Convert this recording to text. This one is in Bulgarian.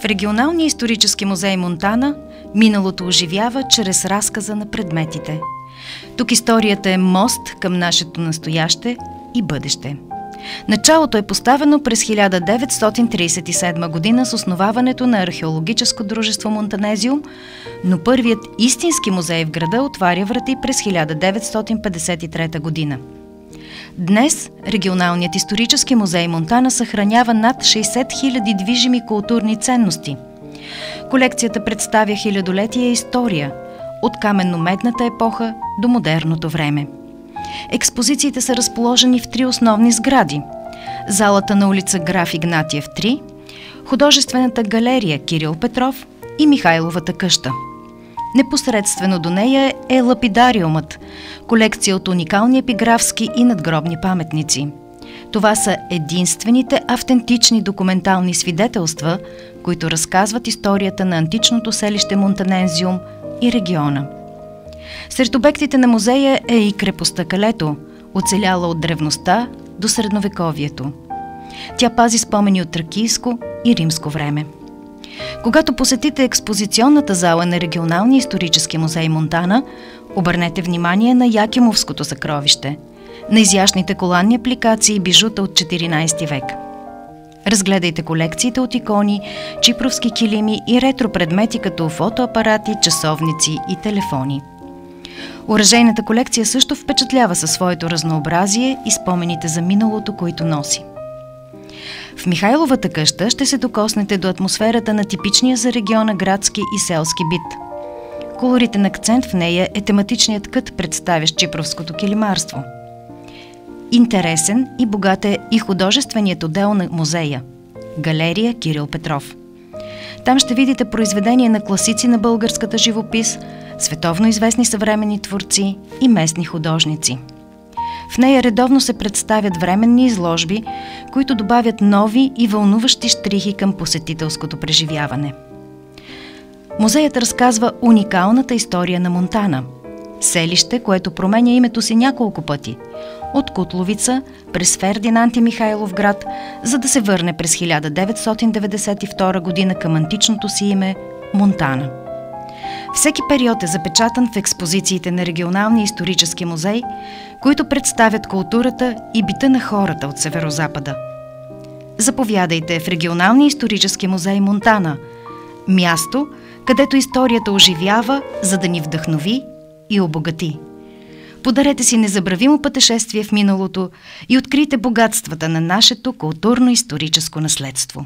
Регионалния исторически музей Монтана миналото оживява чрез разказа на предметите. Тук историята е мост към нашето настояще и бъдеще. Началото е поставено през 1937 година с основаването на археологическо дружество Монтанезиум, но първият истински музей в града отваря врати през 1953 година. Днес Регионалният исторически музей Монтана съхранява над 60 000 движими културни ценности. Колекцията представя хилядолетия история от каменно-медната епоха до модерното време. Експозициите са разположени в 3 основни сгради – залата на улица Граф Игнатиев 3, художествената галерия Кирил Петров и Михайловата къща. Непосредствено до нея е лапидариумът – колекция от уникални епиграфски и надгробни паметници. Това са единствените автентични документални свидетелства, които разказват историята на античното селище Монтанезиум и региона. Сред обектите на музея е и крепостта Калето, оцеляла от древността до средновековието. Тя пази спомени от тракийско и римско време. Когато посетите експозиционната зала на Регионалния исторически музей Монтана, обърнете внимание на Якимовското съкровище, на изящните коланни апликации и бижута от 14 век. Разгледайте колекциите от икони, чипровски килими и ретро предмети като фотоапарати, часовници и телефони. Оръжейната колекция също впечатлява със своето разнообразие и спомените за миналото, които носи. В Михайловата къща ще се докоснете до атмосферата на типичния за региона градски и селски бит. Колоритен акцент в нея е тематичният кът, представящ чипровското килимарство. Интересен и богат е и художественият отдел на музея – галерия Кирил Петров. Там ще видите произведения на класици на българската живопис, световно известни съвременни творци и местни художници. В нея редовно се представят временни изложби, които добавят нови и вълнуващи щрихи към посетителското преживяване. Музеят разказва уникалната история на Монтана – селище, което променя името си няколко пъти – от Кутловица през Фердинанд и Михайловград, за да се върне през 1992 година към античното си име Монтана. Всеки период е запечатан в експозициите на Регионалния исторически музей, които представят културата и бита на хората от Северозапада. Заповядайте в Регионалния исторически музей Монтана – място, където историята оживява, за да ни вдъхнови и обогати. Подарете си незабравимо пътешествие в миналото и открийте богатствата на нашето културно-историческо наследство.